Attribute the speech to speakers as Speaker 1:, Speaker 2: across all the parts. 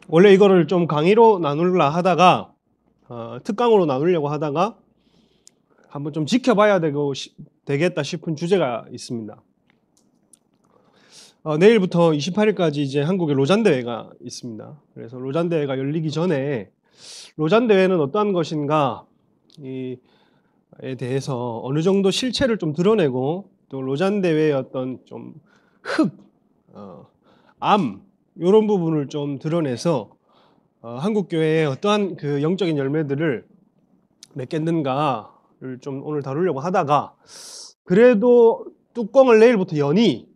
Speaker 1: 원래 이거를 좀 강의로 나누려 하다가 특강으로 나누려고 하다가 한번 좀 지켜봐야 되겠다 싶은 주제가 있습니다. 내일부터 28일까지 이제 한국에 로잔 대회가 있습니다. 그래서 로잔 대회가 열리기 전에 로잔 대회는 어떠한 것인가에 대해서 어느 정도 실체를 좀 드러내고 또 로잔 대회의 어떤 좀 암 이런 부분을 좀 드러내서 한국 교회의 어떠한 그 영적인 열매들을 맺겠는가를 좀 오늘 다루려고 하다가 그래도 뚜껑을 내일부터 여니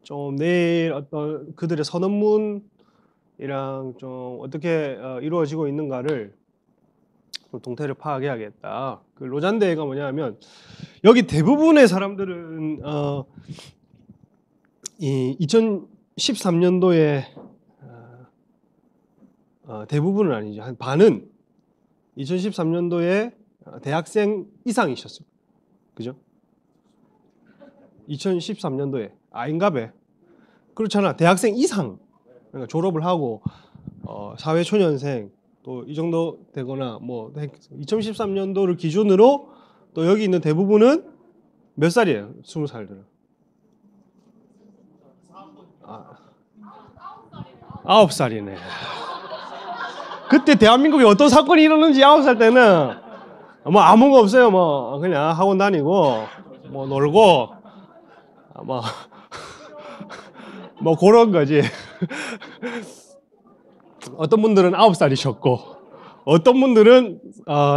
Speaker 1: 좀 내일 어떤 그들의 선언문이랑 좀 어떻게 이루어지고 있는가를 좀 동태를 파악해야겠다. 그 로잔 대회가 뭐냐면 여기 대부분의 사람들은 이 2013년도에 대부분은 아니죠. 한 반은 2013년도에 대학생 이상이셨어요. 그죠? 2013년도에 아인가배 그렇잖아. 대학생 이상 그러니까 졸업을 하고 사회초년생 또 이 정도 되거나 뭐 2013년도를 기준으로 또 여기 있는 대부분은 몇 살이에요? 20살들은 9살이네. 그때 대한민국에 어떤 사건이 일어났는지 9살 때는 뭐 아무거 없어요. 뭐 그냥 학원 다니고 뭐 놀고 뭐 그런 거지. 어떤 분들은 9살이셨고 어떤 분들은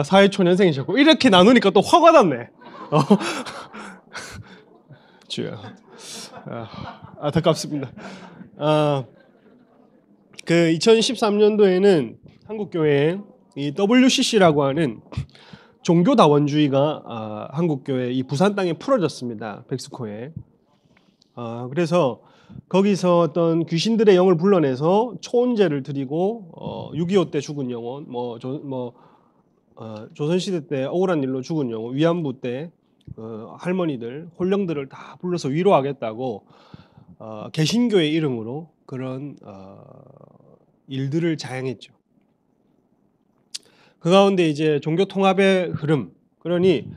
Speaker 1: 사회초년생이셨고 이렇게 나누니까 또 화가 났네. 주여. 안타깝습니다. 그 2013년도에는 한국 교회에 이 WCC라고 하는 종교다원주의가 한국 교회 이 부산 땅에 풀어졌습니다. 백스코에. 그래서 거기서 어떤 귀신들의 영을 불러내서 초혼제를 드리고 6.25 때 죽은 영혼, 조선시대 때 억울한 일로 죽은 영혼, 위안부 때 할머니들, 혼령들을 다 불러서 위로하겠다고 개신교의 이름으로 그런 일들을 자행했죠. 그 가운데 이제 종교 통합의 흐름, 그러니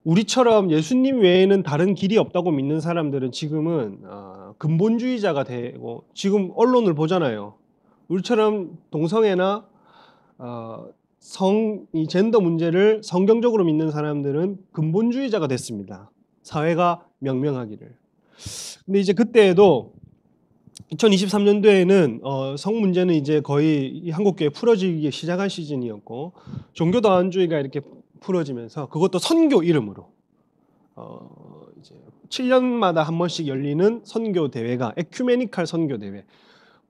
Speaker 1: 우리처럼 예수님 외에는 다른 길이 없다고 믿는 사람들은 지금은 근본주의자가 되고 지금 언론을 보잖아요. 우리처럼 동성애나 이 젠더 문제를 성경적으로 믿는 사람들은 근본주의자가 됐습니다. 사회가 명명하기를. 근데 이제 그때에도 2023년도에는 성 문제는 이제 거의 한국교회 풀어지기 시작한 시즌이었고 종교다원주의가 이렇게 풀어지면서 그것도 선교 이름으로 이제 7년마다 한 번씩 열리는 선교 대회가 에큐메니칼 선교 대회.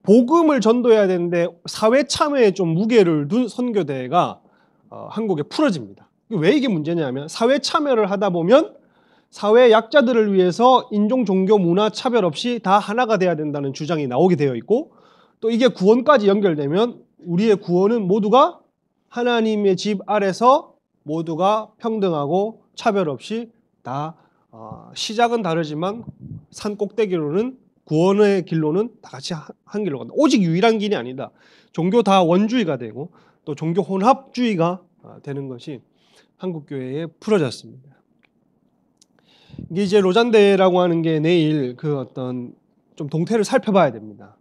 Speaker 1: 복음을 전도해야 되는데 사회 참여에 좀 무게를 둔 선교 대회가 한국에 풀어집니다. 왜 이게 문제냐면 사회 참여를 하다 보면 사회 약자들을 위해서 인종, 종교, 문화 차별 없이 다 하나가 돼야 된다는 주장이 나오게 되어 있고 또 이게 구원까지 연결되면 우리의 구원은 모두가 하나님의 집 아래서 모두가 평등하고 차별 없이 다 시작은 다르지만 산 꼭대기로는 구원의 길로는 다 같이 한 길로 간다. 오직 유일한 길이 아니다. 종교 다 원주의가 되고 또 종교 혼합주의가 되는 것이 한국교회에 풀어졌습니다. 이게 이제 로잔대회라고 하는 게 내일 그 어떤 좀 동태를 살펴봐야 됩니다.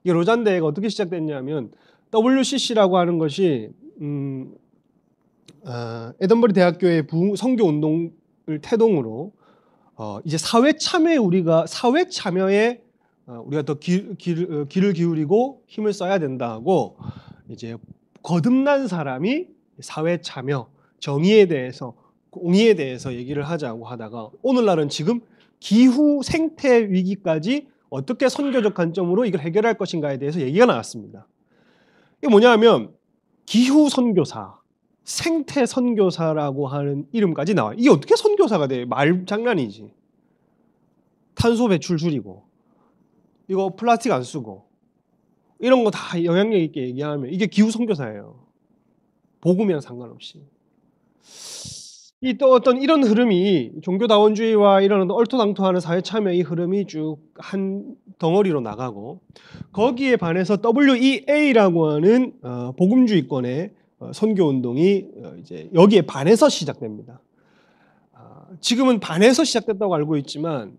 Speaker 1: 이게 로잔대회가 어떻게 시작됐냐면 WCC라고 하는 것이 에던버리 대학교의 선교 운동을 태동으로 이제 사회 참여에 우리가 더 길을 기울이고 힘을 써야 된다고 이제 거듭난 사람이 사회 참여, 정의에 대해서 공의에 대해서 얘기를 하자고 하다가 오늘날은 지금 기후 생태 위기까지 어떻게 선교적 관점으로 이걸 해결할 것인가에 대해서 얘기가 나왔습니다. 이게 뭐냐면 기후 선교사, 생태 선교사라고 하는 이름까지 나와요. 이게 어떻게 선교사가 돼? 말장난이지. 탄소 배출 줄이고 이거 플라스틱 안 쓰고 이런 거 다 영향력 있게 얘기하면 이게 기후 선교사예요. 복음이랑 상관없이. 이 또 어떤 이런 흐름이 종교다원주의와 이런 얼토당토하는 사회 참여의 흐름이 쭉 한 덩어리로 나가고 거기에 반해서 WEA라고 하는 복음주의권의 선교 운동이 이제 여기에 반해서 시작됩니다. 지금은 반해서 시작됐다고 알고 있지만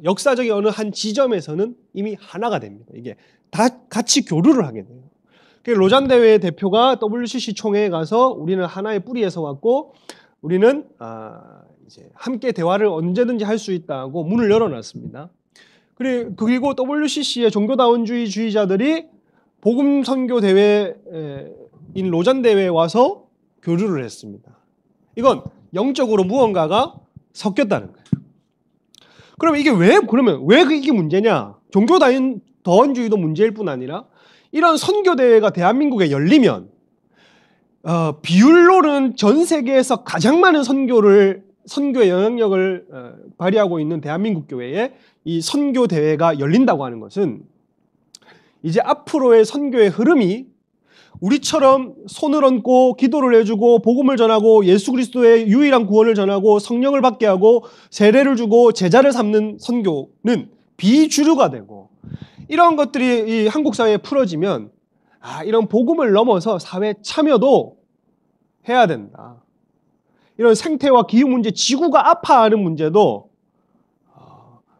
Speaker 1: 역사적인 어느 한 지점에서는 이미 하나가 됩니다. 이게 다 같이 교류를 하게 돼요. 로잔 대회 대표가 WCC 총회에 가서 우리는 하나의 뿌리에서 왔고 우리는 이제 함께 대화를 언제든지 할 수 있다고 문을 열어놨습니다. 그리고 WCC의 종교다원주의자들이 복음 선교 대회인 로잔 대회에 와서 교류를 했습니다. 이건 영적으로 무언가가 섞였다는 거예요. 그러면 이게 왜 이게 문제냐? 종교다원주의도 문제일 뿐 아니라 이런 선교 대회가 대한민국에 열리면 비율로는 전 세계에서 가장 많은 선교의 영향력을 발휘하고 있는 대한민국 교회에 이 선교 대회가 열린다고 하는 것은 이제 앞으로의 선교의 흐름이 우리처럼 손을 얹고 기도를 해주고 복음을 전하고 예수 그리스도의 유일한 구원을 전하고 성령을 받게 하고 세례를 주고 제자를 삼는 선교는 비주류가 되고 이런 것들이 이 한국 사회에 풀어지면 이런 복음을 넘어서 사회 참여도 해야 된다. 이런 생태와 기후 문제, 지구가 아파하는 문제도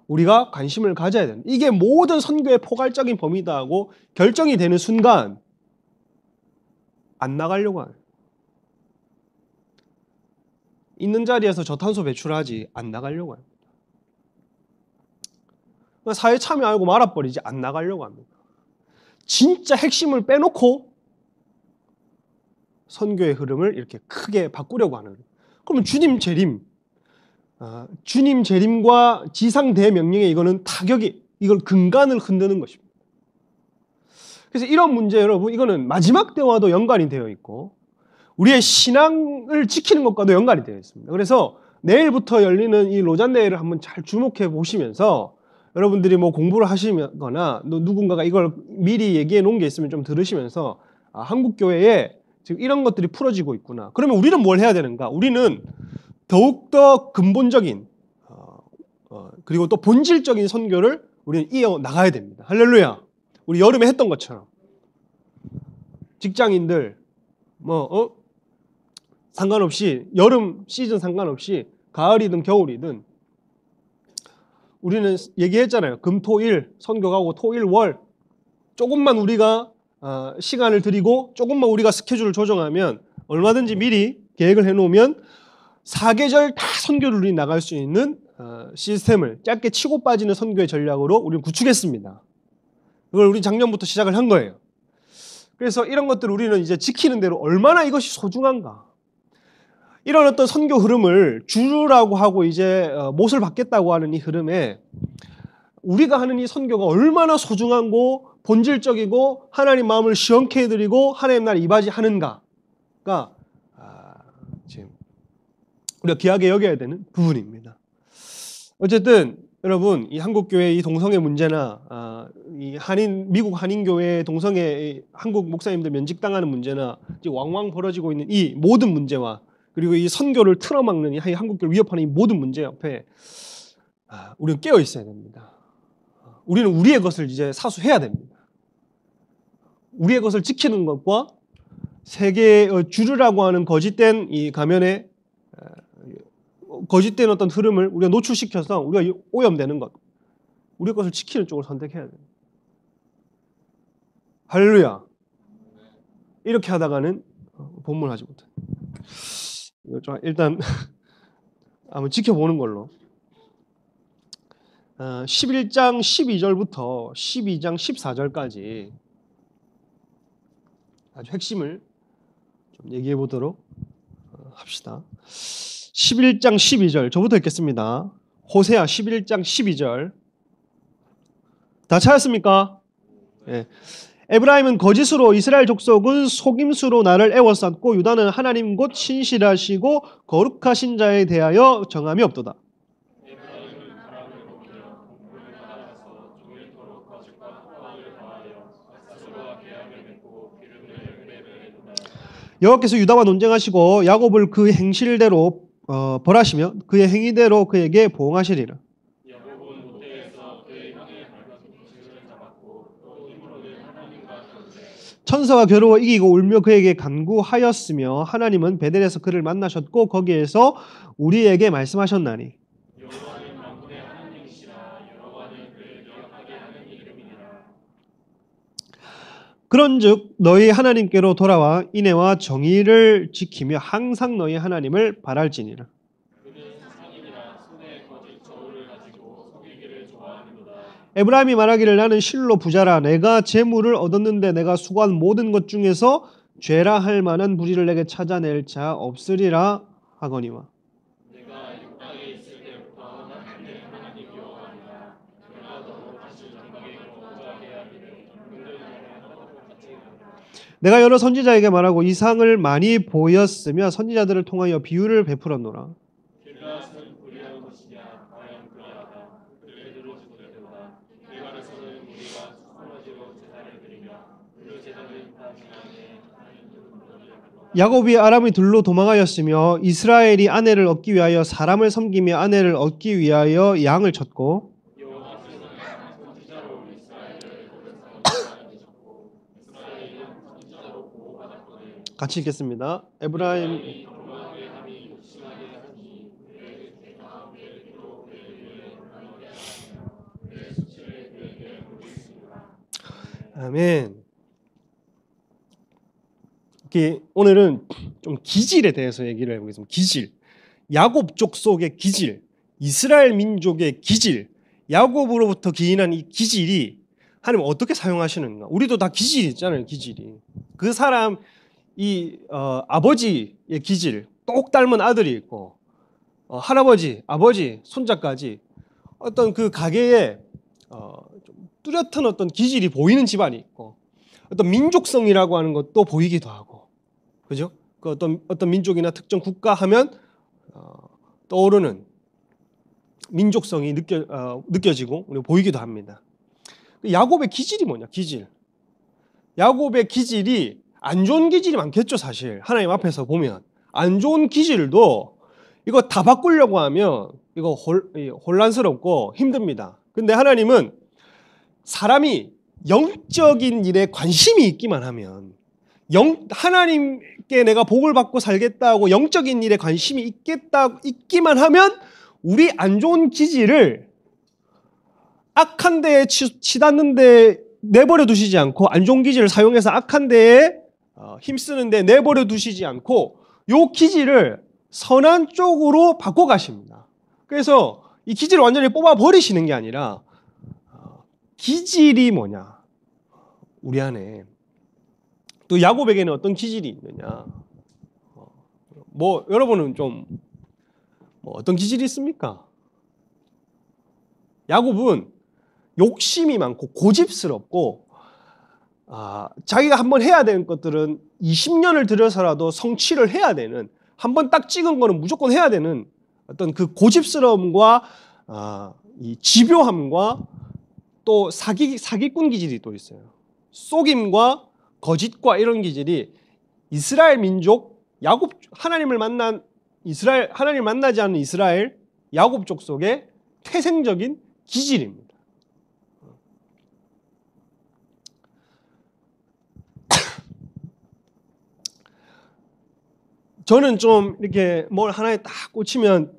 Speaker 1: 우리가 관심을 가져야 된다. 이게 모든 선교의 포괄적인 범위다 하고 결정이 되는 순간 안 나가려고 하는. 있는 자리에서 저탄소 배출하지 안 나가려고 합니다. 사회 참여하고 말아버리지 안 나가려고 합니다. 진짜 핵심을 빼놓고 선교의 흐름을 이렇게 크게 바꾸려고 하는. 그러면 주님 재림과 지상 대명령에 이거는 타격이, 이걸 근간을 흔드는 것입니다. 그래서 이런 문제 여러분, 이거는 마지막 때와도 연관이 되어 있고 우리의 신앙을 지키는 것과도 연관이 되어 있습니다. 그래서 내일부터 열리는 이 로잔 대회를 한번 잘 주목해 보시면서 여러분들이 뭐 공부를 하시거나 누군가가 이걸 미리 얘기해 놓은 게 있으면 좀 들으시면서 한국 교회에 지금 이런 것들이 풀어지고 있구나. 그러면 우리는 뭘 해야 되는가? 우리는 더욱더 근본적인 그리고 또 본질적인 선교를 우리는 이어 나가야 됩니다. 할렐루야. 우리 여름에 했던 것처럼 직장인들 상관없이 여름 시즌 상관없이 가을이든 겨울이든 우리는 얘기했잖아요. 금, 토, 일 선교 가고 토, 일, 월 조금만 우리가 시간을 들이고 조금만 우리가 스케줄을 조정하면 얼마든지 미리 계획을 해놓으면 4계절 다 선교를 우리 나갈 수 있는 시스템을 짧게 치고 빠지는 선교의 전략으로 우리는 구축했습니다. 그걸 우리 작년부터 시작을 한 거예요. 그래서 이런 것들을 우리는 이제 지키는 대로 얼마나 이것이 소중한가. 이런 어떤 선교 흐름을 주류라고 하고 이제 못을 받겠다고 하는 이 흐름에 우리가 하는 이 선교가 얼마나 소중하고 본질적이고 하나님 마음을 시원케 해드리고 하나님 나라 이바지하는가가 지금 우리가 귀하게 여겨야 되는 부분입니다. 어쨌든 여러분 이 한국교회 이 동성애 문제나 이 미국 한인교회 동성애 한국 목사님들 면직당하는 문제나 왕왕 벌어지고 있는 이 모든 문제와 그리고 이 선교를 틀어막는 이 한국교를 위협하는 이 모든 문제 옆에 우리는 깨어 있어야 됩니다. 우리는 우리의 것을 이제 사수해야 됩니다. 우리의 것을 지키는 것과 세계의 주류라고 하는 거짓된 이 가면에 거짓된 어떤 흐름을 우리가 노출시켜서 우리가 오염되는 것, 우리의 것을 지키는 쪽을 선택해야 됩니다. 할렐루야. 이렇게 하다가는 본문하지 못해. 일단 한번 지켜보는 걸로 11장 12절부터 12장 14절까지 아주 핵심을 좀 얘기해 보도록 합시다. 11장 12절 저부터 읽겠습니다. 호세아 11장 12절 다 찾았습니까? 네. 에브라임은 거짓으로 이스라엘 족속은 속임수로 나를 애워쌌고 유다는 하나님 곧 신실하시고 거룩하신 자에 대하여 정함이 없도다. 여호와께서 유다와 논쟁하시고 야곱을 그 행실대로 벌하시며 그의 행위대로 그에게 보응하시리라. 천사가 겨루어 이기고 울며 그에게 간구하였으며 하나님은 베델에서 그를 만나셨고 거기에서 우리에게 말씀하셨나니 그런즉 너희 하나님께로 돌아와 인애와 정의를 지키며 항상 너희 하나님을 바랄지니라. 에브라임이 말하기를 나는 실로 부자라 내가 재물을 얻었는데 내가 수고한 모든 것 중에서 죄라 할 만한 부지를 내게 찾아낼 자 없으리라 하거니와. 내가 여러 선지자에게 말하고 이상을 많이 보였으며 선지자들을 통하여 비유를 베풀었노라. 야곱이 아람의 들로 도망하였으며 이스라엘이 아내를 얻기 위하여 사람을 섬기며 아내를 얻기 위하여 양을 쳤고 같이 읽겠습니다. 에브라임 아멘. 오늘은 좀 기질에 대해서 얘기를 해보겠습니다. 기질, 야곱 족속의 기질, 이스라엘 민족의 기질, 야곱으로부터 기인한 이 기질이 하나님 어떻게 사용하시는가? 우리도 다 기질이 있잖아요. 기질이 그 사람 이 아버지의 기질, 똑 닮은 아들이 있고 할아버지, 아버지, 손자까지 어떤 그 가게에 좀 뚜렷한 어떤 기질이 보이는 집안이 있고 어떤 민족성이라고 하는 것도 보이기도 하고, 그죠? 그 어떤 민족이나 특정 국가 하면 떠오르는 민족성이 느껴지고 보이기도 합니다. 야곱의 기질이 뭐냐? 기질. 야곱의 기질이 안 좋은 기질이 많겠죠, 사실. 하나님 앞에서 보면 안 좋은 기질도 이거 다 바꾸려고 하면 이거 혼란스럽고 힘듭니다. 근데 하나님은 사람이 영적인 일에 관심이 있기만 하면, 하나님께 내가 복을 받고 살겠다고 영적인 일에 관심이 있기만 하면 우리 안 좋은 기질을 악한 데에 치닫는 데 내버려 두시지 않고, 안 좋은 기질을 사용해서 악한 데에 힘쓰는 데 내버려 두시지 않고 요 기질을 선한 쪽으로 바꿔 가십니다. 그래서 이 기질을 완전히 뽑아 버리시는 게 아니라 기질이 뭐냐? 우리 안에 또 야곱에게는 어떤 기질이 있느냐? 여러분은 좀 어떤 기질이 있습니까? 야곱은 욕심이 많고 고집스럽고 자기가 한번 해야 되는 것들은 20년을 들여서라도 성취를 해야 되는, 한번 딱 찍은 거는 무조건 해야 되는 어떤 그 고집스러움과 이 집요함과 또 사기꾼 기질이 또 있어요. 속임과 거짓과 이런 기질이 이스라엘 민족, 야곱, 하나님을 만나지 않은 이스라엘 야곱 족속의 태생적인 기질입니다. 저는 좀 이렇게 뭘 하나에 딱 꽂히면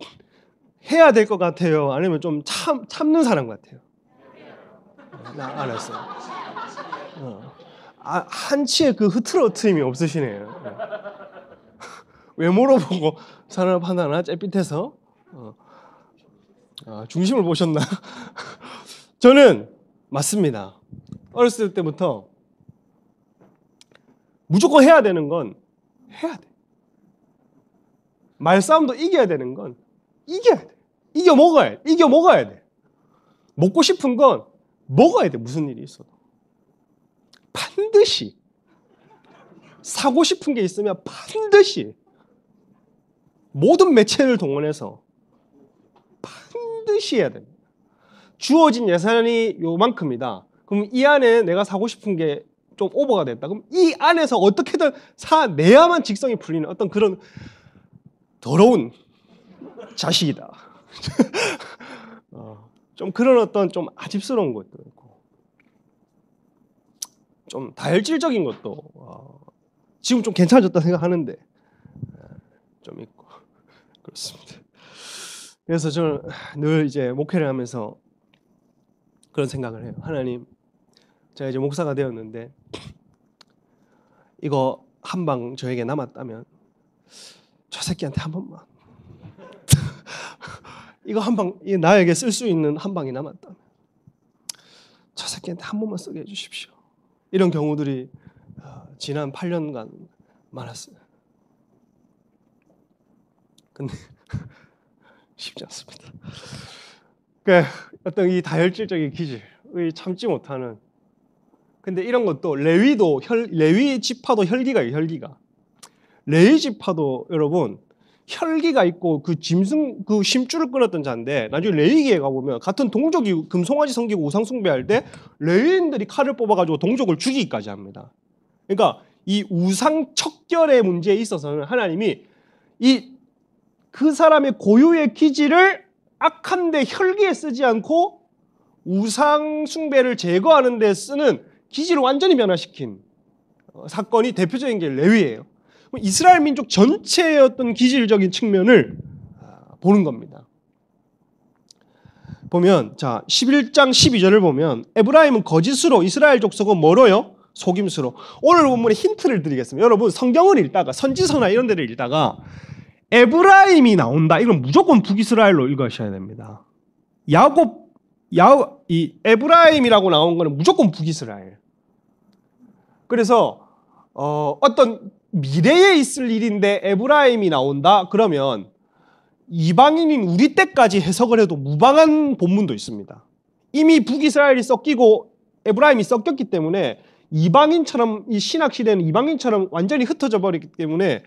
Speaker 1: 해야 될 것 같아요. 아니면 좀 참는 사람 같아요. 나 알았어요. 한치의 그 흐트러트림이 없으시네요. 외모로 보고 사람을 판단하나? 잿빛해서 중심을 보셨나? 저는 맞습니다. 어렸을 때부터 무조건 해야 되는 건 해야 돼. 말싸움도 이겨야 되는 건 이겨야 돼. 이겨 먹어야 돼. 먹고 싶은 건 먹어야 돼. 무슨 일이 있어도. 반드시. 사고 싶은 게 있으면 반드시 모든 매체를 동원해서 반드시 해야 됩니다. 주어진 예산이 요만큼이다. 그럼 이 안에 내가 사고 싶은 게 좀 오버가 됐다. 그럼 이 안에서 어떻게든 사내야만 직성이 풀리는 어떤 그런 더러운 자식이다. 좀 그런 어떤 좀 아집스러운 것도 있고, 좀 다혈질적인 것도 지금 좀 괜찮아졌다 생각하는데 좀 있고 그렇습니다. 그래서 저는 늘 이제 목회를 하면서 그런 생각을 해요. 하나님, 제가 이제 목사가 되었는데 이거 한 방 저에게 남았다면 저 새끼한테 한 번만 이거 한 방 나에게 쓸 수 있는 한 방이 남았다면 저 새끼한테 한 번만 쓰게 해주십시오. 이런 경우들이 지난 8년간 많았어요. 근데 쉽지 않습니다. 그러니까 어떤 이 다혈질적인 기질을 참지 못하는, 근데 이런 것도 레위 지파도 혈기가 있어요. 혈기가. 레위 지파도 여러분 혈기가 있고 그 심줄을 끊었던 자인데, 나중에 레위기에 가보면 같은 동족이 금송아지 섬기고 우상 숭배할 때 레위인들이 칼을 뽑아가지고 동족을 죽이기까지 합니다. 그러니까 이 우상 척결의 문제에 있어서는 하나님이 그 사람의 고유의 기질을 악한데 혈기에 쓰지 않고 우상 숭배를 제거하는 데 쓰는 기질을 완전히 변화시킨 사건이 대표적인 게 레위예요. 이스라엘 민족 전체의 어떤 기질적인 측면을 보는 겁니다. 보면 자 11장 12절을 보면 에브라임은 거짓으로, 이스라엘 족속은 뭐로요? 속임수로. 오늘 본문에 힌트를 드리겠습니다. 여러분 성경을 읽다가 선지서나 이런 데를 읽다가 에브라임이 나온다, 이건 무조건 북이스라엘로 읽으셔야 됩니다. 이 에브라임이라고 나온 거는 무조건 북이스라엘. 그래서 어떤 미래에 있을 일인데 에브라임이 나온다 그러면 이방인인 우리 때까지 해석을 해도 무방한 본문도 있습니다. 이미 북이스라엘이 섞이고 에브라임이 섞였기 때문에 이방인처럼, 이 신학 시대는 이방인처럼 완전히 흩어져 버리기 때문에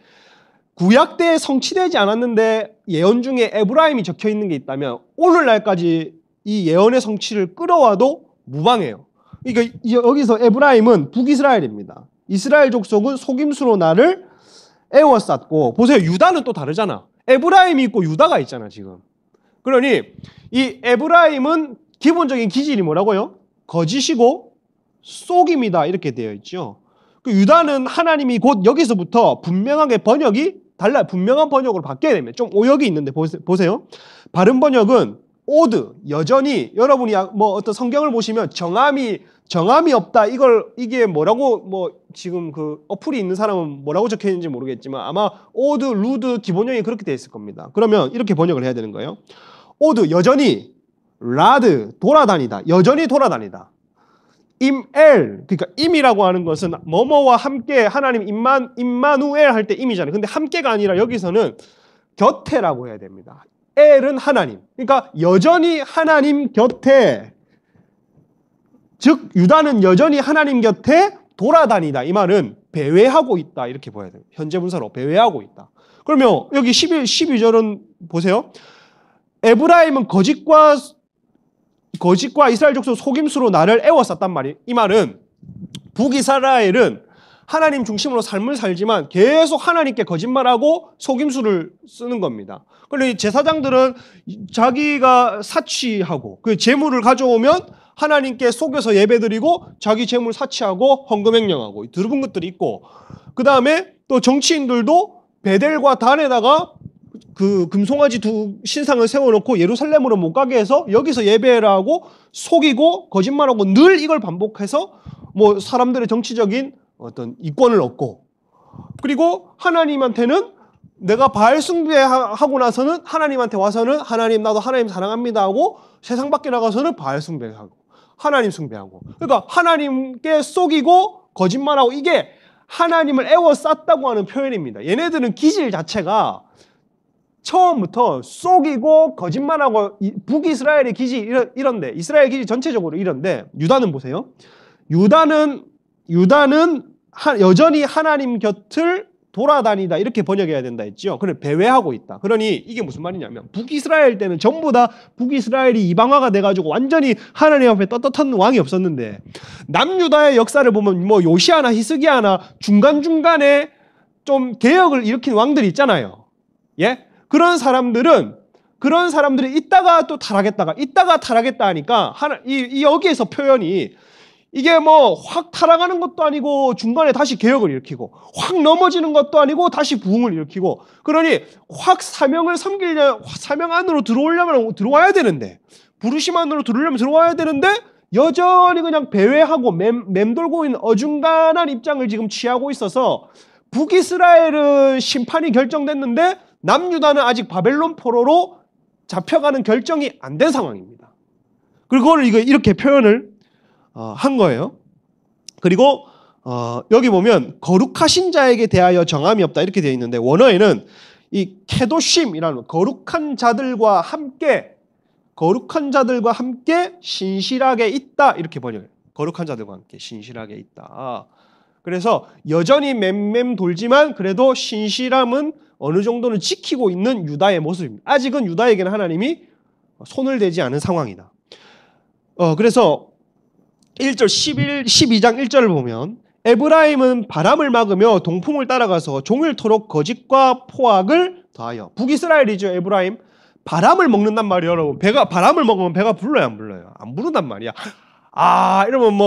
Speaker 1: 구약 때에 성취되지 않았는데 예언 중에 에브라임이 적혀 있는 게 있다면 오늘날까지 이 예언의 성취를 끌어와도 무방해요. 그러니까 여기서 에브라임은 북이스라엘입니다. 이스라엘 족속은 속임수로 나를 애워쌌고, 보세요, 유다는 또 다르잖아. 에브라임이 있고 유다가 있잖아 지금. 그러니 이 에브라임은 기본적인 기질이 뭐라고요? 거짓이고 속임이다 이렇게 되어 있죠. 그 유다는 하나님이 곧 여기서부터 분명하게 번역이 달라요. 분명한 번역으로 바뀌어야 됩니다. 좀 오역이 있는데 보세요. 바른 번역은 오드, 여전히. 여러분이 뭐 어떤 성경을 보시면 정함이 없다, 이게 뭐라고, 지금 그 어플이 있는 사람은 뭐라고 적혀 있는지 모르겠지만 아마 오드, 루드 기본형이 그렇게 되어 있을 겁니다. 그러면 이렇게 번역을 해야 되는 거예요. 오드, 여전히. 라드, 돌아다니다. 여전히 돌아다니다. 임엘, 그러니까 임이라고 하는 것은 뭐뭐와 함께, 하나님 임마누엘 할 때 임이잖아요. 근데 함께가 아니라 여기서는 곁에라고 해야 됩니다. 엘은 하나님. 그러니까 여전히 하나님 곁에, 즉 유다는 여전히 하나님 곁에 돌아다니다. 이 말은 배회하고 있다 이렇게 보여야 돼요. 현재 분사로 배회하고 있다. 그러면 여기 12절은 보세요. 에브라임은 거짓과 이스라엘 족속 속임수로 나를 애워쌌단 말이에요. 이 말은 북이스라엘은 하나님 중심으로 삶을 살지만 계속 하나님께 거짓말하고 속임수를 쓰는 겁니다. 그런데 제사장들은 자기가 사치하고 그 재물을 가져오면 하나님께 속여서 예배드리고 자기 재물 사치하고 헌금 횡령하고 들은 것들이 있고, 그 다음에 또 정치인들도 베델과 단에다가 그 금송아지 두 신상을 세워놓고 예루살렘으로 못 가게 해서 여기서 예배를 하고 속이고 거짓말하고 늘 이걸 반복해서 뭐 사람들의 정치적인 어떤 이권을 얻고, 그리고 하나님한테는 내가 바알 숭배하고 나서는 하나님한테 와서는 하나님, 나도 하나님 사랑합니다 하고 세상 밖에 나가서는 바알 숭배하고 하나님 숭배하고, 그러니까 하나님께 속이고 거짓말하고, 이게 하나님을 애워쌌다고 하는 표현입니다. 얘네들은 기질 자체가 처음부터 속이고 거짓말하고, 북이스라엘의 기질 이런데, 이스라엘 기질 전체적으로 이런데, 유다는 보세요. 유다는 여전히 하나님 곁을 돌아다니다 이렇게 번역해야 된다 했죠. 그래, 배회하고 있다. 그러니 이게 무슨 말이냐면 북이스라엘 때는 전부 다 북이스라엘이 이방화가 돼가지고 완전히 하나님 앞에 떳떳한 왕이 없었는데, 남유다의 역사를 보면 뭐 요시아나 히스기야나 중간중간에 좀 개혁을 일으킨 왕들이 있잖아요. 예? 그런 사람들이 있다가 또 타락했다가 있다가 타락했다 하니까 여기에서 표현이 이게 뭐 확 타락하는 것도 아니고 중간에 다시 개혁을 일으키고 확 넘어지는 것도 아니고 다시 부흥을 일으키고 그러니 확 사명 안으로 들어오려면 들어와야 되는데 부르심 안으로 들어오려면 들어와야 되는데 여전히 그냥 배회하고 맴돌고 있는 어중간한 입장을 지금 취하고 있어서 북이스라엘은 심판이 결정됐는데 남유다는 아직 바벨론 포로로 잡혀가는 결정이 안 된 상황입니다. 그리고 그걸 이렇게 표현을 한 거예요. 그리고 여기 보면 거룩하신 자에게 대하여 정함이 없다 이렇게 되어 있는데 원어에는 이 케도심이라는 거룩한 자들과 함께 신실하게 있다 이렇게 번역해요. 거룩한 자들과 함께 신실하게 있다. 그래서 여전히 맴맴 돌지만 그래도 신실함은 어느 정도는 지키고 있는 유다의 모습입니다. 아직은 유다에게는 하나님이 손을 대지 않은 상황이다. 그래서 12장 1절을 보면 에브라임은 바람을 막으며 동풍을 따라가서 종일토록 거짓과 포악을 더하여 북이스라엘이죠. 에브라임 바람을 먹는단 말이에요. 여러분 바람을 먹으면 배가 불러요 안 불러요? 안 부른단 말이야. 이러면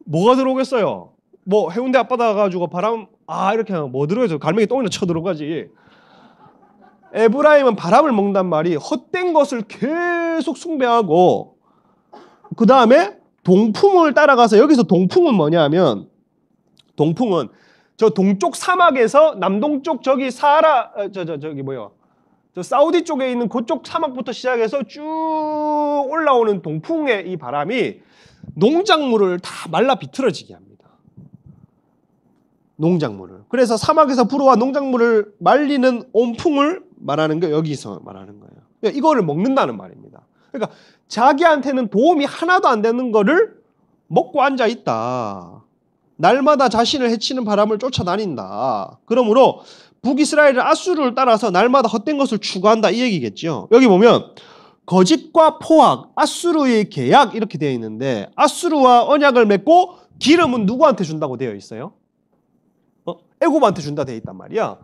Speaker 1: 뭐가 들어오겠어요? 뭐 해운대 앞바다 가지고 바람 이렇게 하면 뭐 들어오죠? 갈매기 똥이나 쳐들어가지. 에브라임은 바람을 먹는단 말이 헛된 것을 계속 숭배하고 그 다음에 동풍을 따라가서 여기서 동풍은 뭐냐 하면 동풍은 저 동쪽 사막에서 남동쪽 저기 저 사우디 쪽에 있는 그쪽 사막부터 시작해서 쭉 올라오는 동풍의 이 바람이 농작물을 다 말라 비틀어지게 합니다. 농작물을. 그래서 사막에서 불어와 농작물을 말리는 온풍을 말하는 거 여기서 말하는 거예요. 그러니까 이거를 먹는다는 말입니다. 그러니까 자기한테는 도움이 하나도 안 되는 거를 먹고 앉아 있다. 날마다 자신을 해치는 바람을 쫓아다닌다. 그러므로 북이스라엘은 아수르를 따라서 날마다 헛된 것을 추구한다 이 얘기겠죠. 여기 보면 거짓과 포악, 아수르의 계약 이렇게 되어 있는데 아수르와 언약을 맺고 기름은 누구한테 준다고 되어 있어요? 애굽한테 준다 되어 있단 말이야.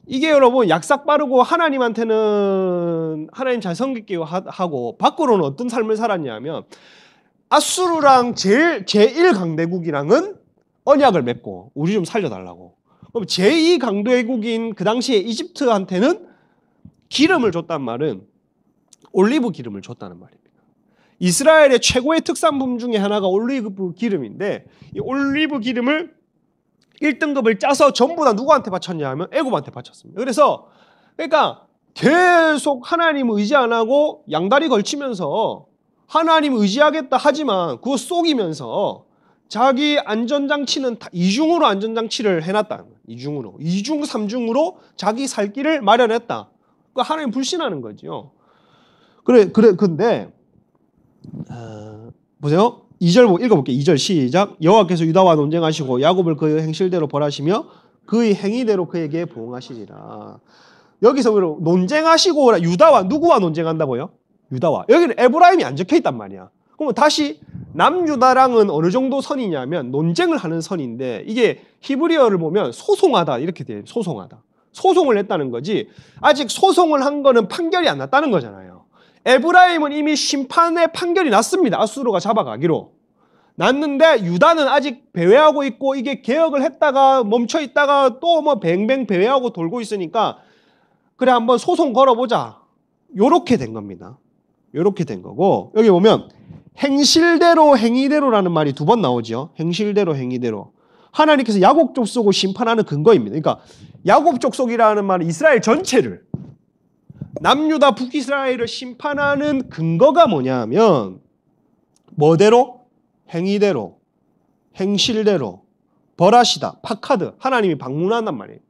Speaker 1: 이게 여러분 약삭 빠르고 하나님한테는 하나님 잘 섬기게 하고 밖으로는 어떤 삶을 살았냐면 아수르랑 제1강대국이랑은 언약을 맺고 우리 좀 살려달라고. 그럼 제2강대국인 그 당시에 이집트한테는 기름을 줬단 말은 올리브 기름을 줬다는 말입니다. 이스라엘의 최고의 특산품 중에 하나가 올리브 기름인데 이 올리브 기름을 1등급을 짜서 전부 다 누구한테 바쳤냐 하면 애굽한테 바쳤습니다. 그러니까 계속 하나님 의지 안 하고 양다리 걸치면서 하나님 의지하겠다 하지만 그거 속이면서 자기 안전장치는 이중으로 안전장치를 해놨다. 이중, 3중으로 자기 살 길을 마련했다. 그 하나님 불신하는 거죠. 근데 보세요. 2절 읽어볼게요. 2절 시작. 여호와께서 유다와 논쟁하시고 야곱을 그의 행실대로 벌하시며 그의 행위대로 그에게 보응하시리라. 여기서 논쟁하시고 유다와 누구와 논쟁한다고요? 유다와. 여기는 에브라임이 안 적혀있단 말이야. 그럼 다시 남유다랑은 어느 정도 선이냐면 논쟁을 하는 선인데 이게 히브리어를 보면 소송하다 이렇게 돼요. 소송하다. 소송을 했다는 거지 아직 소송을 한 거는 판결이 안 났다는 거잖아요. 에브라임은 이미 심판의 판결이 났습니다. 아수르가 잡아가기로. 났는데 유다는 아직 배회하고 있고 이게 개혁을 했다가 멈춰 있다가 또 뭐 뱅뱅 배회하고 돌고 있으니까 그래 한번 소송 걸어보자. 요렇게 된 겁니다. 요렇게 된 거고 여기 보면 행실대로 행위대로라는 말이 2번 나오죠. 행실대로 행위대로. 하나님께서 야곱 족속을 심판하는 근거입니다. 그러니까 야곱 족속이라는 말은 이스라엘 전체를 남유다 북이스라엘을 심판하는 근거가 뭐냐면 뭐대로? 행위대로, 행실대로, 벌하시다, 파카드, 하나님이 방문한단 말이에요.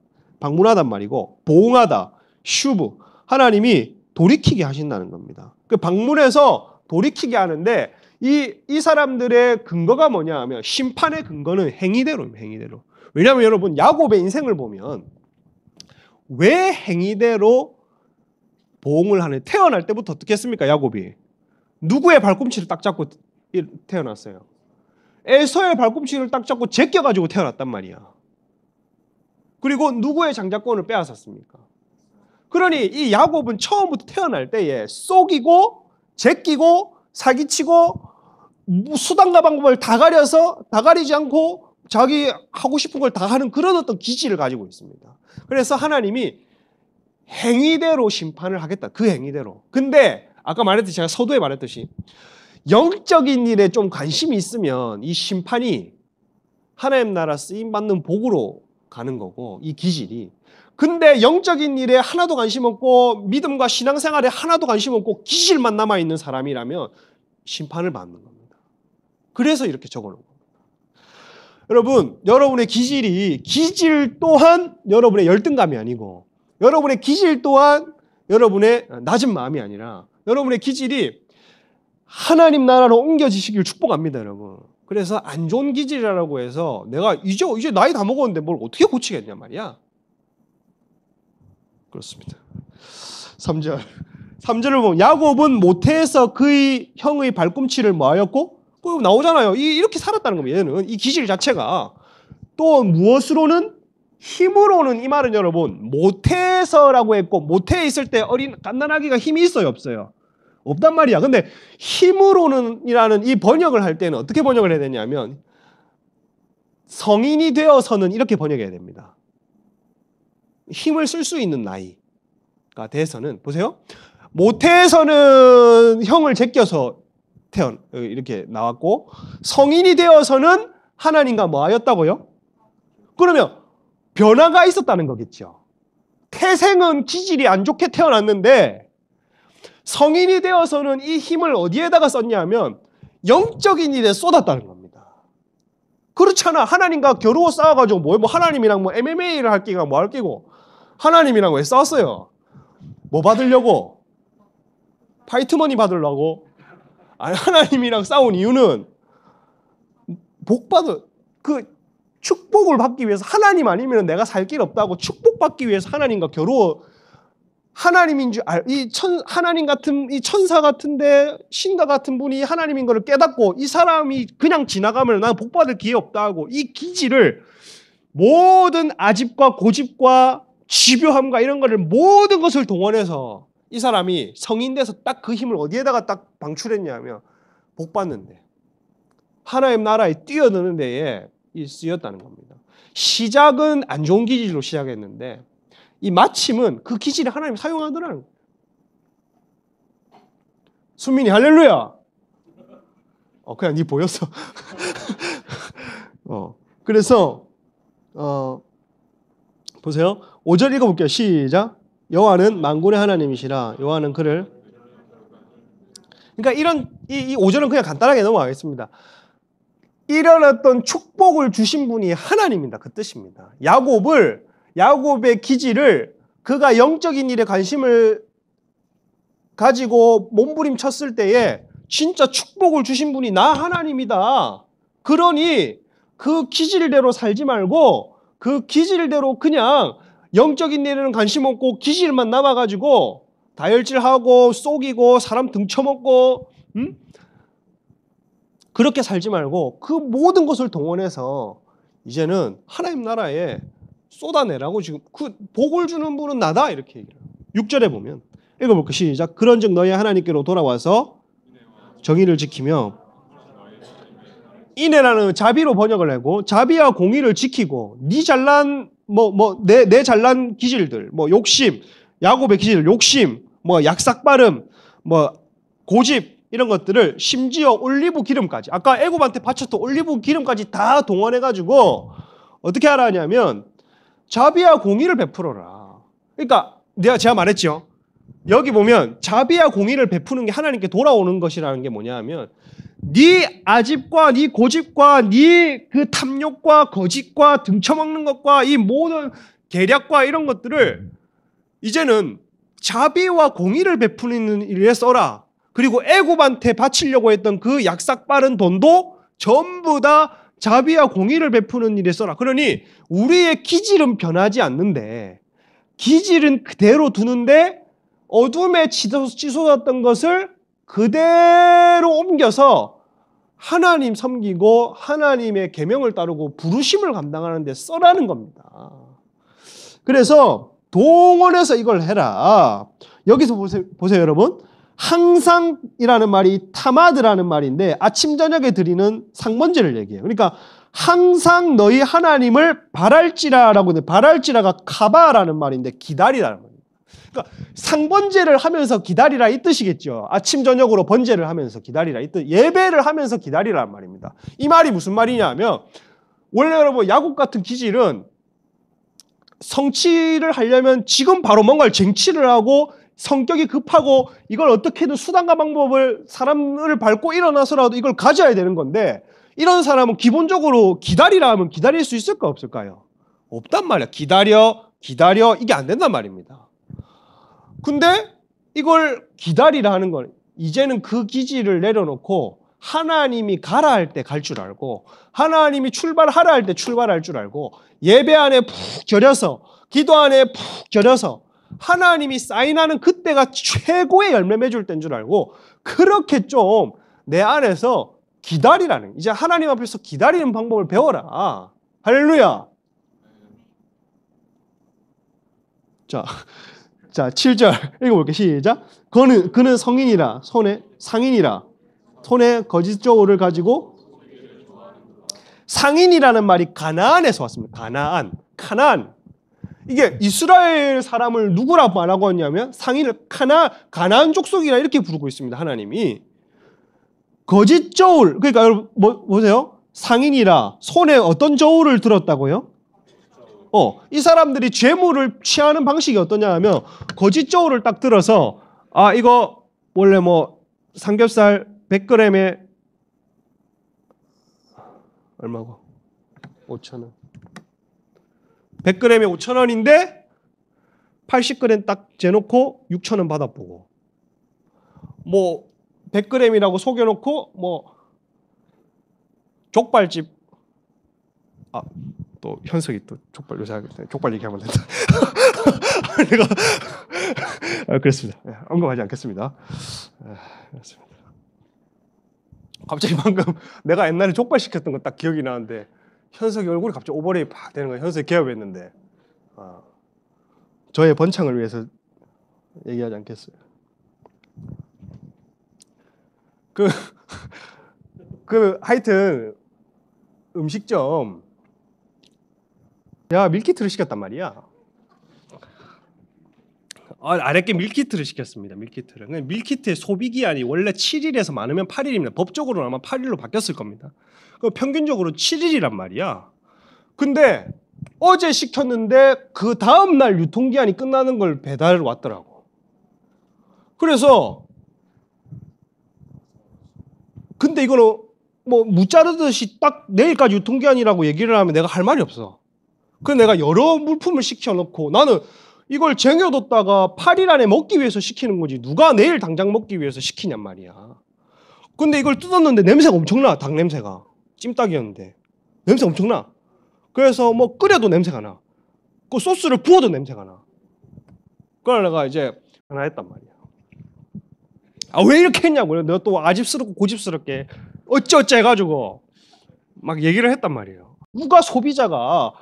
Speaker 1: 방문하단 말이고 보응하다, 슈브, 하나님이 돌이키게 하신다는 겁니다. 그 방문해서 돌이키게 하는데 이 사람들의 근거가 뭐냐 하면 심판의 근거는 행위대로입니다. 행위대로. 왜냐하면 여러분 야곱의 인생을 보면 왜 행위대로 보응을 하는 태어날 때부터 어떻게 했습니까? 야곱이 누구의 발꿈치를 딱 잡고 태어났어요? 에서의 발꿈치를 딱 잡고 제껴가지고 태어났단 말이야. 그리고 누구의 장자권을 빼앗았습니까? 그러니 이 야곱은 처음부터 태어날 때에 속이고 제끼고 사기치고 수단과 방법을 다 가려서 다 가리지 않고 자기 하고 싶은 걸 다 하는 그런 어떤 기질을 가지고 있습니다. 그래서 하나님이 행위대로 심판을 하겠다. 그 행위대로. 근데 아까 말했듯이 제가 서두에 말했듯이 영적인 일에 좀 관심이 있으면 이 심판이 하나님 나라 쓰임받는 복으로 가는 거고 이 기질이. 근데 영적인 일에 하나도 관심 없고 믿음과 신앙생활에 하나도 관심 없고 기질만 남아있는 사람이라면 심판을 받는 겁니다. 그래서 이렇게 적어놓은 겁니다. 여러분, 여러분의 기질 또한 여러분의 열등감이 아니고 여러분의 기질 또한 여러분의 낮은 마음이 아니라 여러분의 기질이 하나님 나라로 옮겨지시길 축복합니다, 여러분. 그래서 안 좋은 기질이라고 해서 내가 이제 나이 다 먹었는데 뭘 어떻게 고치겠냐 말이야. 그렇습니다. 3절을 보면 야곱은 모태에서 그의 형의 발꿈치를 뭐하였고? 나오잖아요. 이렇게 살았다는 겁니다. 얘는 이 기질 자체가 또 무엇으로는? 힘으로는. 이 말은 여러분 모태에서라고 했고 모태에 있을 때 갓난아기가 힘이 있어요, 없어요? 없단 말이야. 근데 힘으로는 이라는 이 번역을 할 때는 어떻게 번역을 해야 되냐면 성인이 되어서는 이렇게 번역해야 됩니다. 힘을 쓸 수 있는 나이가 돼서는, 보세요. 모태에서는 형을 제껴서 이렇게 나왔고 성인이 되어서는 하나님과 뭐 하였다고요? 그러면 변화가 있었다는 거겠죠. 태생은 기질이 안 좋게 태어났는데 성인이 되어서는 이 힘을 어디에다가 썼냐면 영적인 일에 쏟았다는 겁니다. 그렇잖아. 하나님과 겨루어 싸워가지고 뭐 하나님이랑 뭐 MMA를 할 끼가 뭐 할 끼고 하나님이랑 왜 싸웠어요? 뭐 받으려고? 파이트머니 받으려고? 아니, 하나님이랑 싸운 이유는 축복을 받기 위해서, 하나님 아니면 내가 살 길 없다고 축복받기 위해서 하나님과 겨루어, 하나님인 줄 하나님 같은 이 천사 같은데 신과 같은 분이 하나님인 것을 깨닫고 이 사람이 그냥 지나가면 난 복받을 기회 없다 하고 이 기질을 모든 아집과 고집과 집요함과 이런 거를 모든 것을 동원해서 이 사람이 성인 돼서 딱 그 힘을 어디에다가 딱 방출했냐면 복받는데 하나님 나라에 뛰어드는 데에 쓰였다는 겁니다. 시작은 안 좋은 기질로 시작했는데 이 마침은 그 기질을 하나님 사용하더라는 거예요. 수민이 할렐루야. 그냥 네 보였어. 그래서 보세요. 5절 읽어볼게요. 시작. 여호와는 만군의 하나님이시라. 여호와는 그를. 그러니까 이런 이 5절은 그냥 간단하게 넘어가겠습니다. 이런 어떤 축복을 주신 분이 하나님입니다. 그 뜻입니다. 야곱의 기질을 그가 영적인 일에 관심을 가지고 몸부림쳤을 때에 진짜 축복을 주신 분이 나 하나님이다. 그러니 그 기질대로 살지 말고 그 기질대로 그냥 영적인 일에는 관심 없고 기질만 남아가지고 다혈질하고 속이고 사람 등쳐먹고 그렇게 살지 말고 그 모든 것을 동원해서 이제는 하나님 나라에 쏟아내라고 지금 그 복을 주는 분은 나다 이렇게 얘기해요. 6절에 보면 읽어볼게요. 시작. 그런즉 너희 하나님께로 돌아와서 정의를 지키며 인애라는 자비로 번역을 하고 자비와 공의를 지키고 네 잘난 내 잘난 기질들 욕심 야곱의 기질 욕심 약삭빠름 고집 이런 것들을 심지어 올리브 기름까지 아까 애굽한테 바쳤던 올리브 기름까지 다 동원해가지고 어떻게 하라냐면 자비와 공의를 베풀어라. 그러니까 제가 말했죠. 여기 보면 자비와 공의를 베푸는 게 하나님께 돌아오는 것이라는 게 뭐냐 하면 네 아집과 네 고집과 네 그 탐욕과 거짓과 등쳐먹는 것과 이 모든 계략과 이런 것들을 이제는 자비와 공의를 베푸는 일에 써라. 그리고 애굽한테 바치려고 했던 그 약삭빠른 돈도 전부 다 자비와 공의를 베푸는 일에 써라. 그러니 우리의 기질은 변하지 않는데 기질은 그대로 두는데 어둠에 치솟았던 것을 그대로 옮겨서 하나님 섬기고 하나님의 계명을 따르고 부르심을 감당하는 데 써라는 겁니다. 그래서 동원해서 이걸 해라. 여기서 보세요 여러분. 항상이라는 말이 타마드라는 말인데 아침 저녁에 드리는 상번제를 얘기해요. 그러니까 항상 너희 하나님을 바랄지라라고 하는데 바랄지라가 카바라는 말인데 기다리라는 말이에요. 그러니까 상번제를 하면서 기다리라 이 뜻이겠죠. 아침 저녁으로 번제를 하면서 기다리라 이 뜻. 예배를 하면서 기다리라는 말입니다. 이 말이 무슨 말이냐면 원래 여러분 야곱 같은 기질은 성취를 하려면 지금 바로 뭔가를 쟁취를 하고 성격이 급하고 이걸 어떻게든 수단과 방법을 사람을 밟고 일어나서라도 이걸 가져야 되는 건데 이런 사람은 기본적으로 기다리라 하면 기다릴 수 있을까 없을까요? 없단 말이야. 기다려 이게 안 된단 말입니다. 근데 이걸 기다리라 하는 건 이제는 그 기질을 내려놓고 하나님이 가라 할 때 갈 줄 알고 하나님이 출발하라 할 때 출발할 줄 알고 예배 안에 푹 절여서 기도 안에 푹 절여서 하나님이 사인하는 그때가 최고의 열매 맺을 때인 줄 알고 그렇게 좀 내 안에서 기다리라는 이제 하나님 앞에서 기다리는 방법을 배워라. 할렐루야. 자 7절 읽어볼게요. 시작. 그는 성인이라 상인이라 손에 거짓 저울을 가지고 상인이라는 말이 가나안에서 왔습니다. 가나안. 이게 이스라엘 사람을 누구라고 말하고 했냐면 상인을 가나안 족속이라 이렇게 부르고 있습니다. 하나님이. 거짓 저울. 그러니까 여러분 보세요. 상인이라 손에 어떤 저울을 들었다고요? 이 사람들이 재물을 취하는 방식이 어떠냐 하면 거짓 저울을 딱 들어서 이거 원래 삼겹살 100g에 얼마고? 5,000원. 100g에 5,000원인데 80g 딱 재놓고 6,000원 받아보고 100g이라고 속여놓고 족발집 또 현석이 또 족발 요새 족발 얘기하면 된다. 내가 그렇습니다. 언급하지 않겠습니다. 그렇습니다. 갑자기 방금 내가 옛날에 족발 시켰던 거 딱 기억이 나는데 현석이 얼굴이 갑자기 오버레이 팍 되는 거예요. 현석이 개업했는데 저의 번창을 위해서 얘기하지 않겠어요. 하여튼 음식점 내가 밀키트를 시켰단 말이야. 아랫게 밀키트를 시켰습니다. 밀키트의 소비기한이 원래 7일에서 많으면 8일입니다. 법적으로는 아마 8일로 바뀌었을 겁니다. 평균적으로 7일이란 말이야. 근데 어제 시켰는데 그 다음날 유통기한이 끝나는 걸 배달을 왔더라고. 그래서 근데 이거는 무자르듯이 딱 내일까지 유통기한이라고 얘기를 하면 내가 할 말이 없어. 그래서 내가 여러 물품을 시켜놓고 나는 이걸 쟁여뒀다가 8일 안에 먹기 위해서 시키는 거지 누가 내일 당장 먹기 위해서 시키냔 말이야. 근데 이걸 뜯었는데 냄새가 엄청나. 닭 냄새가. 찜닭이었는데 냄새 엄청나. 그래서 끓여도 냄새가 나. 그 소스를 부어도 냄새가 나. 그래서 내가 이제 하나 했단 말이야. 왜 이렇게 했냐고. 내가 또 아집스럽고 고집스럽게 어쩌 해가지고 막 얘기를 했단 말이에요. 누가 소비자가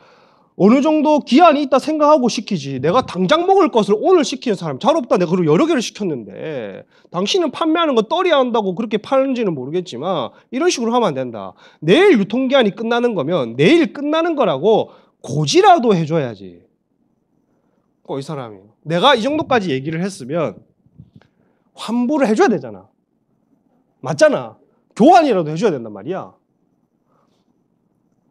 Speaker 1: 어느 정도 기한이 있다 생각하고 시키지. 내가 당장 먹을 것을 오늘 시키는 사람 잘 없다. 내가 그리고 여러 개를 시켰는데 당신은 판매하는 거 떨이 한다고 그렇게 파는지는 모르겠지만 이런 식으로 하면 안 된다. 내일 유통기한이 끝나는 거면 내일 끝나는 거라고 고지라도 해줘야지. 이 사람이 내가 이 정도까지 얘기를 했으면 환불을 해줘야 되잖아. 맞잖아. 교환이라도 해줘야 된단 말이야.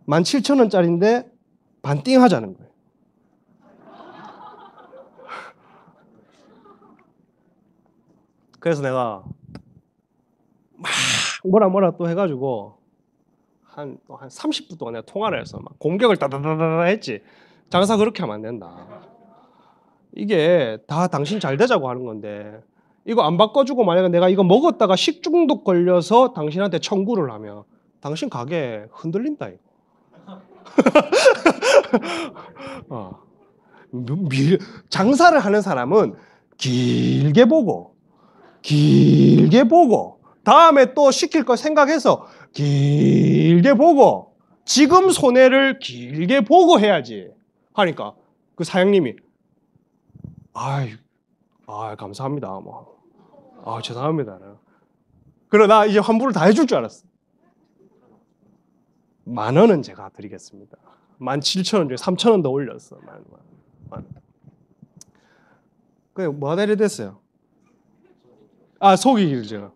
Speaker 1: 17,000원짜리인데 반띵 하자는 거예요. 그래서 내가 막 뭐라 또 해가지고 한 30분 동안 내가 통화를 해서 막 공격을 따다다다 했지. 장사 그렇게 하면 안 된다. 이게 다 당신 잘 되자고 하는 건데 이거 안 바꿔주고 만약에 내가 이거 먹었다가 식중독 걸려서 당신한테 청구를 하면 당신 가게 흔들린다 이거. 장사를 하는 사람은 길게 보고 다음에 또 시킬 거 생각해서 길게 보고 지금 손해를 길게 보고 해야지 하니까 그 사장님이 감사합니다. 뭐. 죄송합니다. 그러나 이제 환불을 다 해줄 줄 알았어. 10,000원은 제가 드리겠습니다. 17,000원 중에 3,000원 더 올렸어. 그게 뭐가 되려 됐어요? 속이기를 제가.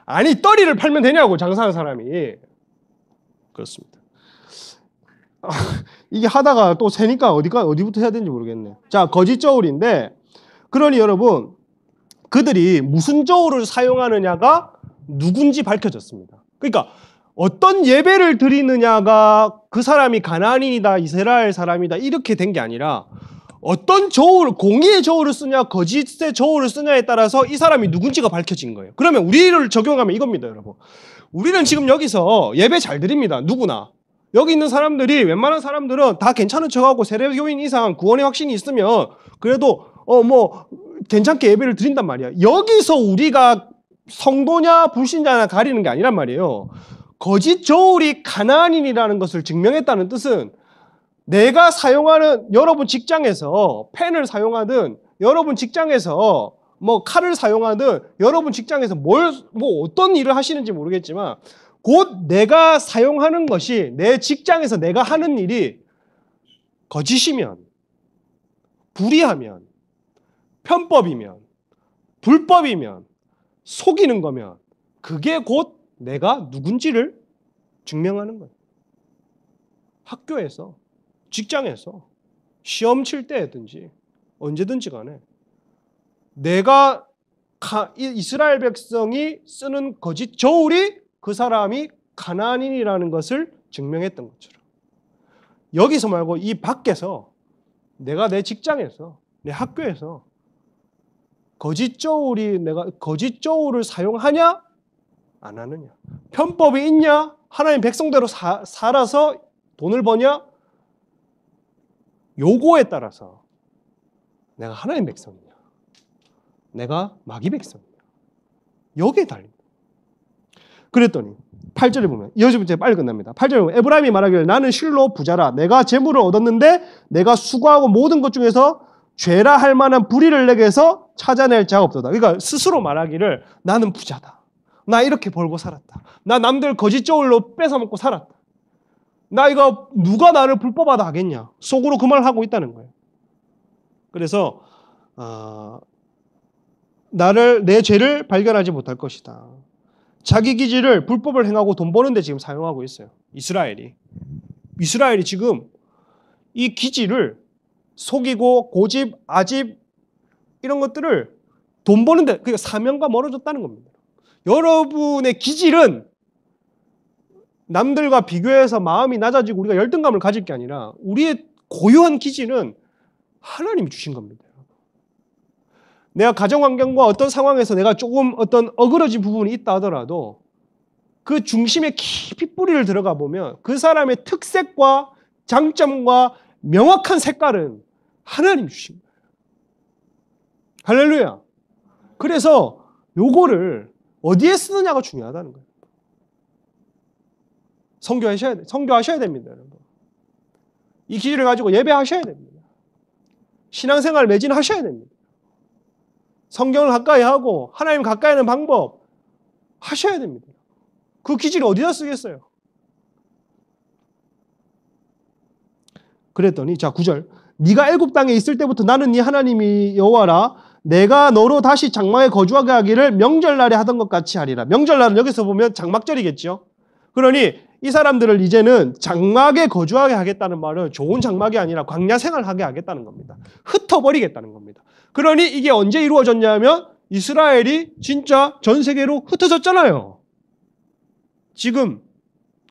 Speaker 1: 아니, 떨이를 팔면 되냐고, 장사하는 사람이. 그렇습니다. 이게 하다가 또 새니까 어디부터 해야 되는지 모르겠네. 자, 거짓 저울인데, 그러니 여러분, 그들이 무슨 저울을 사용하느냐가 누군지 밝혀졌습니다. 그러니까 어떤 예배를 드리느냐가 그 사람이 가나안인이다, 이스라엘 사람이다 이렇게 된 게 아니라 어떤 저울, 공의의 저울을 쓰냐 거짓의 저울을 쓰냐에 따라서 이 사람이 누군지가 밝혀진 거예요. 그러면 우리를 적용하면 이겁니다, 여러분. 우리는 지금 여기서 예배 잘 드립니다. 누구나. 여기 있는 사람들이, 웬만한 사람들은 다 괜찮은 척하고 세례교인 이상 구원의 확신이 있으면 그래도 괜찮게 예배를 드린단 말이야. 여기서 우리가 성도냐 불신자냐 가리는 게 아니란 말이에요. 거짓 저울이 가나안인이라는 것을 증명했다는 뜻은 내가 사용하는, 여러분 직장에서 펜을 사용하든 여러분 직장에서 칼을 사용하든 여러분 직장에서 어떤 일을 하시는지 모르겠지만 곧 내가 사용하는 것이, 내 직장에서 내가 하는 일이 거짓이면, 불의하면, 편법이면, 불법이면, 속이는 거면 그게 곧 내가 누군지를 증명하는 거예요. 학교에서, 직장에서, 시험 칠 때든지 언제든지 간에 내가 이스라엘 백성이 쓰는 거짓 저울이 그 사람이 가나안인이라는 것을 증명했던 것처럼, 여기서 말고 이 밖에서 내가 내 직장에서, 내 학교에서 내가 거짓 저울을 사용하냐 안 하느냐, 편법이 있냐, 하나님 백성대로 살아서 돈을 버냐, 요거에 따라서 내가 하나님 백성이냐, 내가 마귀 백성이냐, 여기에 달립니다. 그랬더니 8절에 보면, 이어지부터 빨리 끝납니다. 8절에 보면 에브라임이 말하기를 나는 실로 부자라, 내가 재물을 얻었는데 내가 수고하고 모든 것 중에서 죄라 할 만한 불의를 내게서 찾아낼 자가 없도다. 그러니까 스스로 말하기를 나는 부자다, 나 이렇게 벌고 살았다, 나 남들 거짓 저울로 뺏어먹고 살았다, 나 이거 누가 나를 불법하다 하겠냐, 속으로 그 말을 하고 있다는 거예요. 그래서 내 죄를 발견하지 못할 것이다. 자기 기지를 불법을 행하고 돈 버는데 지금 사용하고 있어요. 이스라엘이 지금 이 기지를 속이고 고집, 아집 이런 것들을 돈 버는데, 그러니까 사명과 멀어졌다는 겁니다. 여러분의 기질은 남들과 비교해서 마음이 낮아지고 우리가 열등감을 가질 게 아니라 우리의 고유한 기질은 하나님이 주신 겁니다. 내가 가정환경과 어떤 상황에서 내가 조금 어떤 어그러진 부분이 있다 하더라도 그 중심에 깊이 뿌리를 들어가 보면 그 사람의 특색과 장점과 명확한 색깔은 하나님이 주신 거예요. 할렐루야. 그래서 요거를 어디에 쓰느냐가 중요하다는 거예요. 성교하셔야 됩니다, 여러분. 이 기질을 가지고 예배하셔야 됩니다. 신앙생활 매진하셔야 됩니다. 성경을 가까이 하고 하나님 가까이 하는 방법 하셔야 됩니다. 그 기질을 어디다 쓰겠어요? 그랬더니 자 9절, 네가 애굽 땅에 있을 때부터 나는 네 하나님이 여호와라, 내가 너로 다시 장막에 거주하게 하기를 명절날에 하던 것 같이 하리라. 명절날은 여기서 보면 장막절이겠죠. 그러니 이 사람들을 이제는 장막에 거주하게 하겠다는 말은 좋은 장막이 아니라 광야 생활하게 하겠다는 겁니다. 흩어버리겠다는 겁니다. 그러니 이게 언제 이루어졌냐면 이스라엘이 진짜 전 세계로 흩어졌잖아요. 지금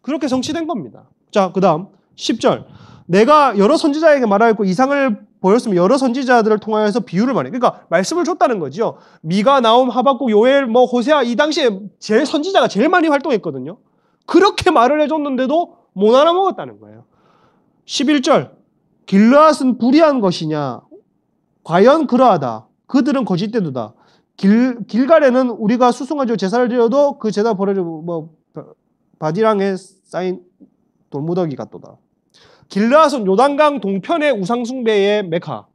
Speaker 1: 그렇게 성취된 겁니다. 자, 그 다음 10절, 내가 여러 선지자에게 말하였고 이상을 보였으면 여러 선지자들을 통하여서 비유를 말해. 그러니까 말씀을 줬다는 거죠. 미가, 나움, 하박국, 요엘, 호세아, 이 당시에 선지자가 제일 많이 활동했거든요. 그렇게 말을 해줬는데도 못 알아먹었다는 거예요. 11절, 길르앗은 불의한 것이냐? 과연 그러하다. 그들은 거짓되도다. 길갈에는 우리가 수송하죠. 제사를 드려도 그 제사 버려지고 바디랑에 쌓인 돌무더기 같도다. 길르앗은 요단강 동편의 우상숭배의 메카.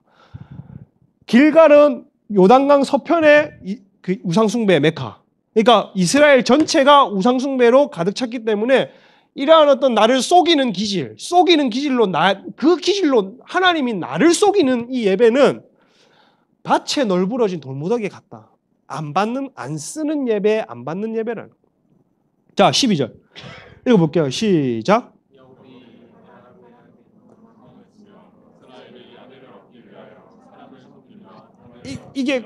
Speaker 1: 길갈은 요단강 서편의 그 우상숭배 메카. 그러니까 이스라엘 전체가 우상숭배로 가득 찼기 때문에 이러한 어떤 나를 속이는 기질로 그 기질로 하나님이 나를 속이는 이 예배는 밭에 널브러진 돌무더기에 같다. 안 쓰는 예배, 안 받는 예배라는. 자, 12절. 읽어볼게요. 시작. 이게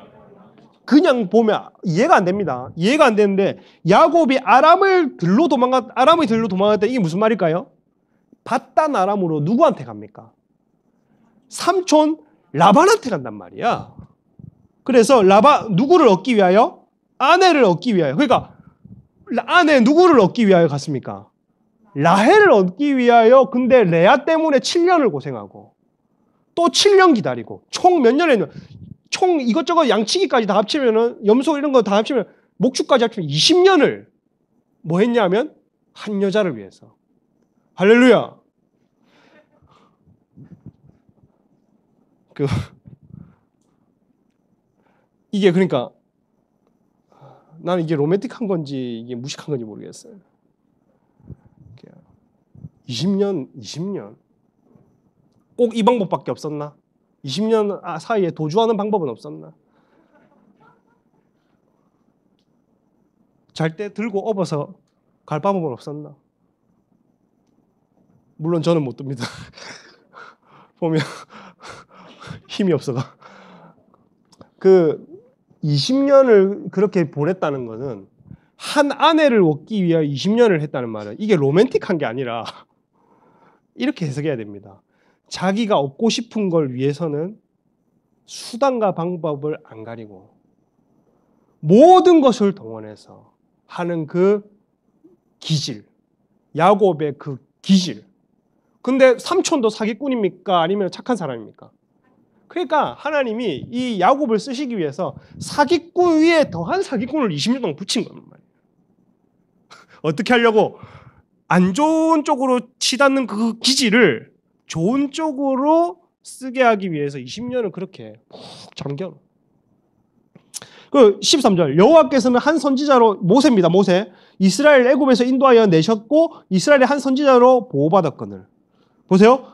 Speaker 1: 그냥 보면 이해가 안 됩니다. 이해가 안 되는데 야곱이 아람이 들로 도망갈 때 이게 무슨 말일까요? 바단 아람으로 누구한테 갑니까? 삼촌 라반한테 간단 말이야. 그래서 누구를 얻기 위하여? 아내를 얻기 위하여. 그러니까 아내 누구를 얻기 위하여 갔습니까? 라헬을 얻기 위하여. 근데 레아 때문에 7년을 고생하고 또 7년 기다리고 총 몇 년 했냐? 총 이것저것 양치기까지 다 합치면은 염소 이런 거 다 합치면 목축까지 합치면 20년을 뭐 했냐면 한 여자를 위해서. 할렐루야. 이게 그러니까 나는 이게 로맨틱한 건지 이게 무식한 건지 모르겠어요. 20년 꼭 이 방법밖에 없었나? 20년 사이에 도주하는 방법은 없었나? 잘 때 들고 업어서 갈 방법은 없었나? 물론 저는 못 듭니다. 보면 힘이 없어가. 20년을 그렇게 보냈다는 것은 한 아내를 얻기 위해 20년을 했다는 말은 이게 로맨틱한 게 아니라 이렇게 해석해야 됩니다. 자기가 얻고 싶은 걸 위해서는 수단과 방법을 안 가리고 모든 것을 동원해서 하는 그 기질, 야곱의 그 기질. 근데 삼촌도 사기꾼입니까? 아니면 착한 사람입니까? 그러니까 하나님이 이 야곱을 쓰시기 위해서 사기꾼 위에 더한 사기꾼을 20년 동안 붙인 거란 말이에요. 어떻게 하려고? 안 좋은 쪽으로 치닫는 그 기질을 좋은 쪽으로 쓰게 하기 위해서 20년을 그렇게 푹 잠겨놓은. 13절 여호와께서는 한 선지자로 모세입니다. 모세. 이스라엘 애굽에서 인도하여 내셨고 이스라엘의 한 선지자로 보호받았거늘. 보세요.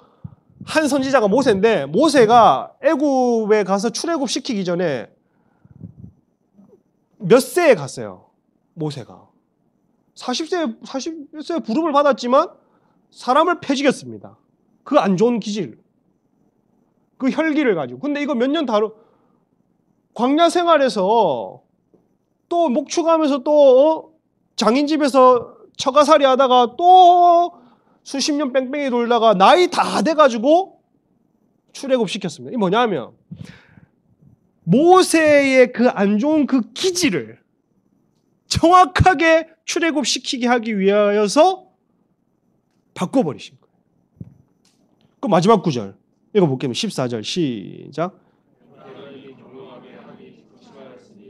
Speaker 1: 한 선지자가 모세인데 모세가 애굽에 가서 출애굽 시키기 전에 몇 세에 갔어요. 모세가 40세에 부름을 받았지만 사람을 패지겼습니다. 그 안 좋은 기질, 그 혈기를 가지고. 근데 이거 몇 년 광야 생활에서 또 목축하면서 또 장인 집에서 처가살이 하다가 또 수십 년 뺑뺑이 돌다가 나이 다 돼가지고 출애굽 시켰습니다. 이게 뭐냐면 모세의 그 안 좋은 그 기질을 정확하게 출애굽 시키게 하기 위하여서 바꿔버리신 거예요. 그 마지막 구절 읽어볼게요. 14절 시작.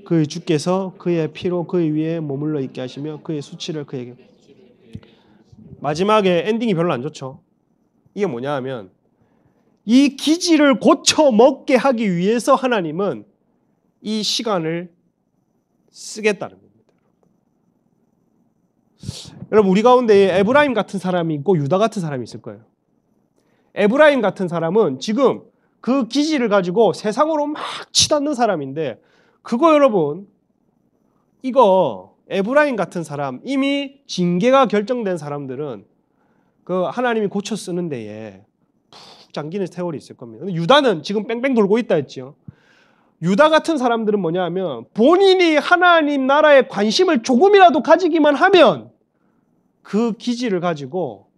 Speaker 1: 그의 주께서 그의 피로 그의 위에 머물러 있게 하시며 그의 수치를 그에게. 마지막에 엔딩이 별로 안 좋죠. 이게 뭐냐 하면 이 기질을 고쳐 먹게 하기 위해서 하나님은 이 시간을 쓰겠다는 겁니다. 여러분 우리 가운데 에브라임 같은 사람이 있고 유다 같은 사람이 있을 거예요. 에브라임 같은 사람은 지금 그 기질을 가지고 세상으로 막 치닫는 사람인데 그거 여러분 이거 에브라임 같은 사람 이미 징계가 결정된 사람들은 그 하나님이 고쳐 쓰는 데에 푹 잠기는 세월이 있을 겁니다. 유다는 지금 뺑뺑 돌고 있다 했죠. 유다 같은 사람들은 뭐냐 하면 본인이 하나님 나라에 관심을 조금이라도 가지기만 하면 그 기질을 가지고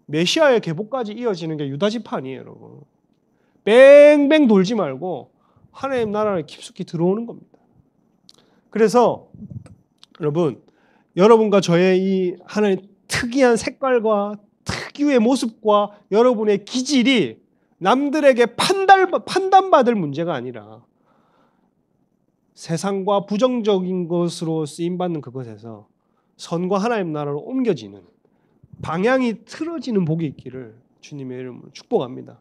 Speaker 1: 메시아의 계보까지 이어지는 게 유다 지파니에요, 여러분. 뺑뺑 돌지 말고 하나님 나라에 깊숙이 들어오는 겁니다. 그래서 여러분과 저의 이 하나님 특이한 색깔과 특유의 모습과 여러분의 기질이 남들에게 판단받을 문제가 아니라 세상과 부정적인 것으로 쓰임받는 그것에서 선과 하나님 나라로 옮겨지는 방향이 틀어지는 복이 있기를 주님의 이름으로 축복합니다.